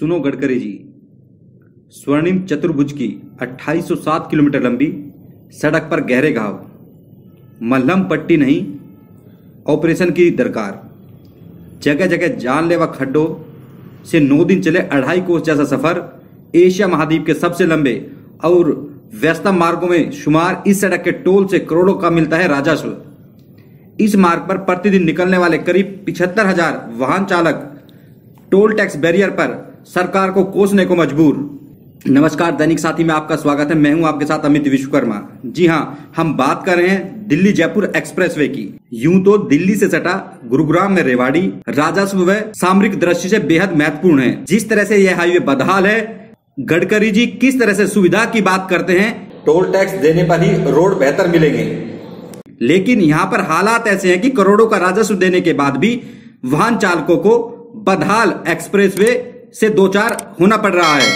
सुनो गडकरी जी, स्वर्णिम चतुर्भुज की 2807 किलोमीटर लंबी सड़क पर गहरे घाव, मलहम पट्टी नहीं, ऑपरेशन की दरकार। जगह जगह जानलेवा खड्डों से 9 दिन चले 2.5 कोस जैसा सफर, एशिया महाद्वीप के सबसे लंबे और व्यस्तम मार्गों में शुमार इस सड़क के टोल से करोड़ों का मिलता है राजस्व। इस मार्ग पर प्रतिदिन निकलने वाले करीब 75,000 वाहन चालक टोल टैक्स बैरियर पर सरकार को कोसने को मजबूर। नमस्कार, दैनिक साथी में आपका स्वागत है। मैं हूं आपके साथ अमित विश्वकर्मा। जी हां, हम बात कर रहे हैं दिल्ली जयपुर एक्सप्रेसवे की। यूं तो दिल्ली से सटा गुरुग्राम में रेवाड़ी राजस्व व सामरिक दृष्टि से बेहद महत्वपूर्ण है। जिस तरह से यह हाईवे बदहाल है, गडकरी जी किस तरह से सुविधा की बात करते हैं, टोल टैक्स देने पर ही रोड बेहतर मिलेंगे। लेकिन यहाँ पर हालात ऐसे हैं कि करोड़ों का राजस्व देने के बाद भी वाहन चालकों को बदहाल एक्सप्रेसवे से दो चार होना पड़ रहा है।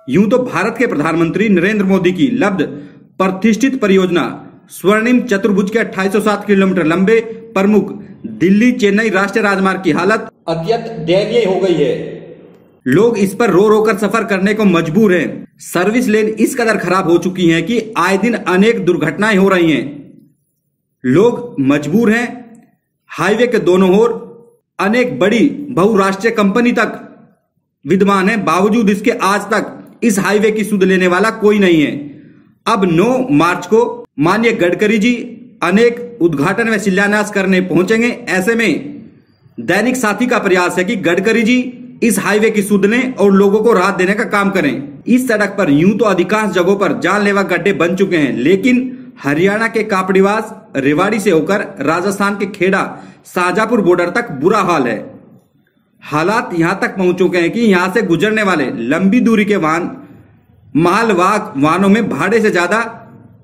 यूं तो भारत के प्रधानमंत्री नरेंद्र मोदी की लब्ध प्रतिष्ठित परियोजना स्वर्णिम चतुर्भुज के 2807 किलोमीटर लंबे प्रमुख दिल्ली चेन्नई राष्ट्रीय राजमार्ग की हालत अत्यंत दयनीय हो गई है। लोग इस पर रो रो कर सफर करने को मजबूर हैं। सर्विस लेन इस कदर खराब हो चुकी हैं कि आए दिन अनेक दुर्घटनाएं हो रही हैं। लोग मजबूर हैं। हाईवे के दोनों ओर अनेक बड़ी बहुराष्ट्रीय कंपनी तक विद्यमान है, बावजूद इसके आज तक इस हाईवे की सुध लेने वाला कोई नहीं है। अब 9 मार्च को माननीय गडकरी जी अनेक उद्घाटन व शिलान्यास करने पहुंचेंगे। ऐसे में दैनिक साथी का प्रयास है कि गडकरी जी इस हाईवे की सुध लें और लोगों को राहत देने का काम करें। इस सड़क पर यूं तो अधिकांश जगहों पर जानलेवा गड्ढे बन चुके हैं, लेकिन हरियाणा के कापड़ीवास रेवाड़ी से होकर राजस्थान के खेड़ा शाहजहांपुर बॉर्डर तक बुरा हाल है। हालात यहां तक पहुंच चुके हैं कि यहां से गुजरने वाले लंबी दूरी के वाहन मालवाहक वाहनों में भाड़े से ज्यादा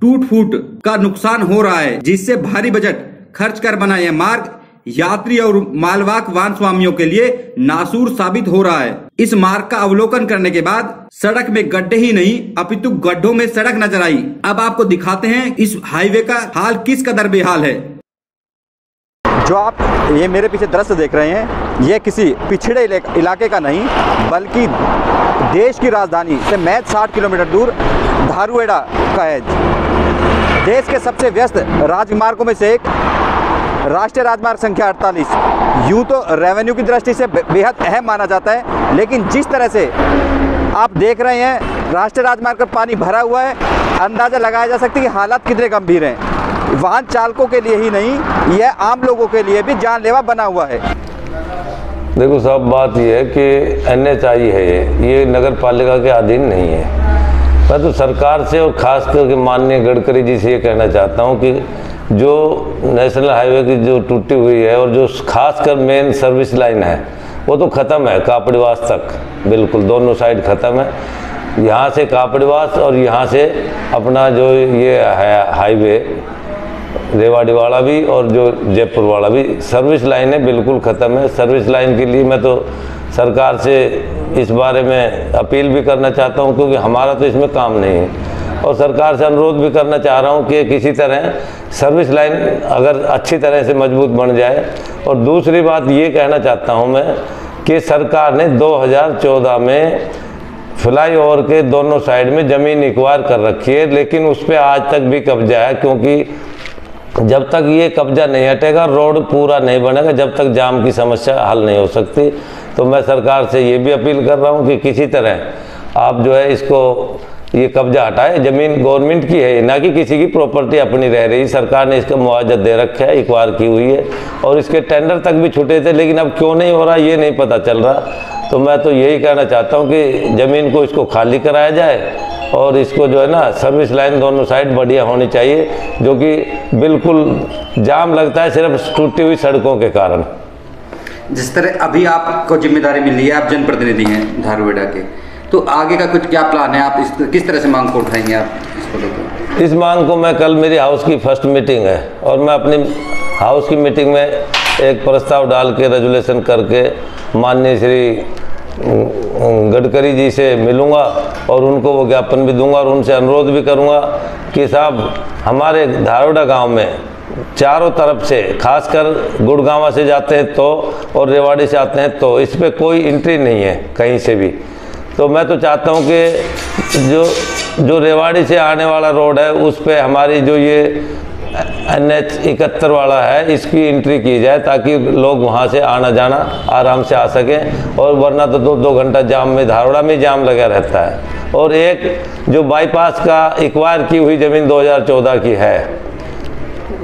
टूट फूट का नुकसान हो रहा है, जिससे भारी बजट खर्च कर बना यह मार्ग यात्री और मालवाहक वाहन स्वामियों के लिए नासूर साबित हो रहा है। इस मार्ग का अवलोकन करने के बाद सड़क में गड्ढे ही नहीं अपितु गड्ढों में सड़क नजर आई। अब आपको दिखाते हैं इस हाईवे का हाल किस कदर बेहाल है। जो आप ये मेरे पीछे दृश्य देख रहे हैं, ये किसी पिछड़े इलाके का नहीं बल्कि देश की राजधानी से महज 60 किलोमीटर दूर धारूहेड़ा का है। देश के सबसे व्यस्त राजमार्गों में से एक राष्ट्रीय राजमार्ग संख्या 48 यूं तो रेवेन्यू की दृष्टि से बेहद अहम माना जाता है, लेकिन जिस तरह से आप देख रहे हैं राष्ट्रीय राजमार्ग पर पानी भरा हुआ है, अंदाजा लगाया जा सकता है कि हालात कितने गंभीर हैं। वाहन चालकों के लिए ही नहीं, यह आम लोगों के लिए भी जानलेवा बना हुआ है। देखो साहब, बात यह है कि NHAI है, ये नगर पालिका के अधीन नहीं है। मैं तो सरकार से और खास करके माननीय गडकरी जी से ये कहना चाहता हूँ कि जो नेशनल हाईवे की जो टूटी हुई है और जो खासकर मेन सर्विस लाइन है वो तो ख़त्म है, कापड़ीवास तक बिल्कुल दोनों साइड ख़त्म है। यहाँ से कापड़ीवास और यहाँ से अपना जो ये है हाईवे रेवाड़ी वाला भी और जो जयपुर वाला भी सर्विस लाइन है बिल्कुल ख़त्म है। सर्विस लाइन के लिए मैं तो सरकार से इस बारे में अपील भी करना चाहता हूँ, क्योंकि हमारा तो इसमें काम नहीं है। और सरकार से अनुरोध भी करना चाह रहा हूँ कि किसी तरह सर्विस लाइन अगर अच्छी तरह से मजबूत बन जाए। और दूसरी बात ये कहना चाहता हूँ मैं कि सरकार ने 2014 में फ्लाईओवर के दोनों साइड में ज़मीन एक्वायर कर रखी है, लेकिन उस पर आज तक भी कब्जा है, क्योंकि जब तक ये कब्जा नहीं हटेगा रोड पूरा नहीं बनेगा, जब तक जाम की समस्या हल नहीं हो सकती। तो मैं सरकार से ये भी अपील कर रहा हूँ कि किसी तरह आप जो है इसको ये कब्जा हटाए। ज़मीन गवर्नमेंट की है, ना कि किसी की प्रॉपर्टी अपनी रह रही। सरकार ने इसका मुआवजा दे रखा है, एक्वायर की हुई है और इसके टेंडर तक भी छूटे थे, लेकिन अब क्यों नहीं हो रहा ये नहीं पता चल रहा। तो मैं तो यही कहना चाहता हूँ कि ज़मीन को इसको खाली कराया जाए और इसको जो है ना सर्विस लाइन दोनों साइड बढ़िया होनी चाहिए, जो कि बिल्कुल जाम लगता है सिर्फ टूटी हुई सड़कों के कारण। जिस तरह अभी आपको जिम्मेदारी मिली है, आप जनप्रतिनिधि हैं धारूहेड़ा के, तो आगे का कुछ क्या प्लान है? आप किस तरह से मांग को उठाएंगे आप इसको लेकर? इस मांग को मैं कल मेरी हाउस की फर्स्ट मीटिंग है और मैं अपनी हाउस की मीटिंग में एक प्रस्ताव डाल के रेजुलेशन करके माननीय श्री गडकरी जी से मिलूंगा और उनको वो ज्ञापन भी दूंगा और उनसे अनुरोध भी करूंगा कि साहब हमारे धारूहेड़ा गांव में चारों तरफ से, खासकर गुड़गांव से जाते हैं तो और रेवाड़ी से आते हैं तो इस पे कोई एंट्री नहीं है कहीं से भी। तो मैं तो चाहता हूँ कि जो रेवाड़ी से आने वाला रोड है उस पे हमारी जो ये NH 71 वाला है इसकी एंट्री की जाए, ताकि लोग वहाँ से आना जाना आराम से आ सकें, और वरना तो 2 घंटा जाम में, धारोड़ा में जाम लगा रहता है। और एक जो बाईपास का एक्वायर की हुई ज़मीन 2014 की है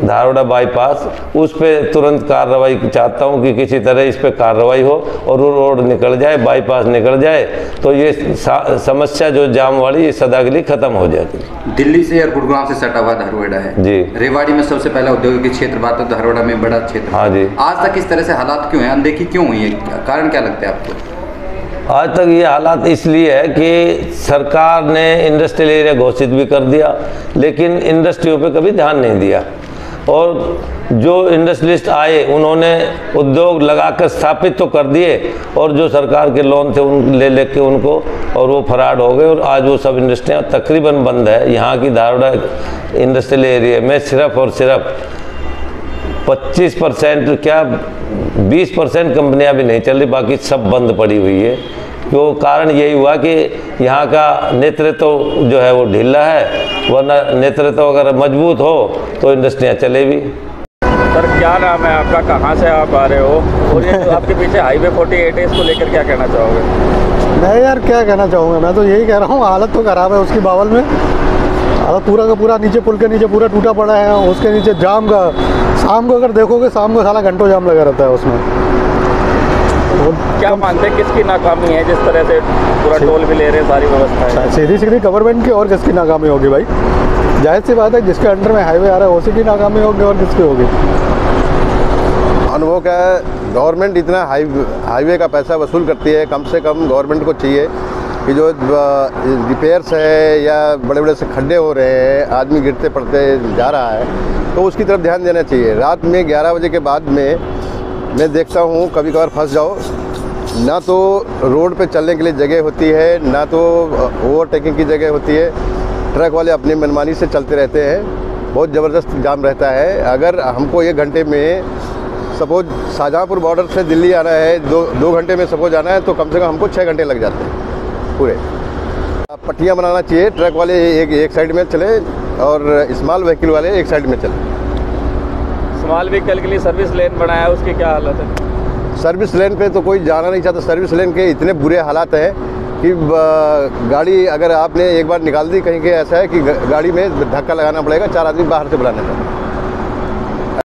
धारोड़ा बाईपास, उस पे तुरंत कार्रवाई चाहता हूँ कि किसी तरह इस पे कार्रवाई हो और वो रोड निकल जाए, बाईपास निकल जाए, तो ये समस्या जो जाम वाली ये सदा के लिए खत्म हो जाएगी। दिल्ली से और गुड़गांव से सटा हुआ धारोड़ा है जी। रेवाड़ी में सबसे पहला औद्योगिक क्षेत्र, बात तो धारोड़ा में बड़ा क्षेत्र। हाँ जी। आज तक इस तरह से हालात क्यों हैं, अनदेखी क्यों हुई है, कारण क्या लगता है आपको? आज तक ये हालात इसलिए है कि सरकार ने इंडस्ट्रियल एरिया घोषित भी कर दिया, लेकिन इंडस्ट्रियों पे कभी ध्यान नहीं दिया, और जो इंडस्ट्रियलिस्ट आए उन्होंने उद्योग लगाकर स्थापित तो कर दिए, और जो सरकार के लोन थे उन ले के उनको, और वो फराड हो गए, और आज वो सब इंडस्ट्रियाँ तकरीबन बंद है। यहाँ की धारोड़ा इंडस्ट्रियल एरिया में सिर्फ और सिर्फ 25% क्या 20% कंपनियाँ भी नहीं चल रही, बाकी सब बंद पड़ी हुई है। तो कारण यही हुआ कि यहाँ का नेतृत्व जो है वो ढीला है, वरना नेतृत्व अगर मजबूत हो तो इंडस्ट्रियाँ चले भी। सर क्या नाम है आपका, कहाँ से आप आ रहे हो, और ये जो आपके पीछे हाईवे 48 है इसको लेकर क्या कहना चाहोगे? मैं यार क्या कहना चाहूँगा, मैं तो यही कह रहा हूँ हालत तो ख़राब है उसकी बावल में। हालत पूरा का पूरा नीचे पुल के नीचे पूरा टूटा पड़ा है, उसके नीचे जाम का, शाम को अगर देखोगे शाम को साला घंटों जाम लगा रहता है उसमें। क्या मानते हैं किसकी नाकामी है, जिस तरह से पूरा टोल भी ले रहे हैं, सारी व्यवस्था है? सीधी सीधी गवर्नमेंट की, और किसकी नाकामी होगी भाई? जाहिर सी बात है जिसके अंडर में हाईवे आ रहा है उसी की नाकामी होगी, और किसकी होगी? अनुभव का गवर्नमेंट इतना हाईवे का पैसा वसूल करती है, कम से कम गवर्नमेंट को चाहिए कि जो रिपेयर्स है या बड़े बड़े से खड्डे हो रहे हैं, आदमी गिरते पड़ते जा रहा है, तो उसकी तरफ ध्यान देना चाहिए। रात में 11 बजे के बाद में मैं देखता हूँ कभी कभार फंस जाओ, ना तो रोड पे चलने के लिए जगह होती है, ना तो ओवरटेकिंग की जगह होती है। ट्रक वाले अपनी मनमानी से चलते रहते हैं, बहुत ज़बरदस्त जाम रहता है। अगर हमको 1 घंटे में सपोज शाहजहाँपुर बॉर्डर से दिल्ली आना है, 2 घंटे में सपोज आना है, तो कम से कम हमको 6 घंटे लग जाते हैं पूरे। पट्टियाँ बनाना चाहिए, ट्रक वाले एक साइड में चले और स्मॉल व्हीकल वाले एक साइड में चले। स्मॉल व्हीकल के लिए सर्विस लेन बनाया है, उसकी क्या हालत है? सर्विस लेन पे तो कोई जाना नहीं चाहता। सर्विस लेन के इतने बुरे हालात हैं कि गाड़ी अगर आपने एक बार निकाल दी कहीं के, ऐसा है कि गाड़ी में धक्का लगाना पड़ेगा, 4 आदमी बाहर से बुलाने पड़ेगा।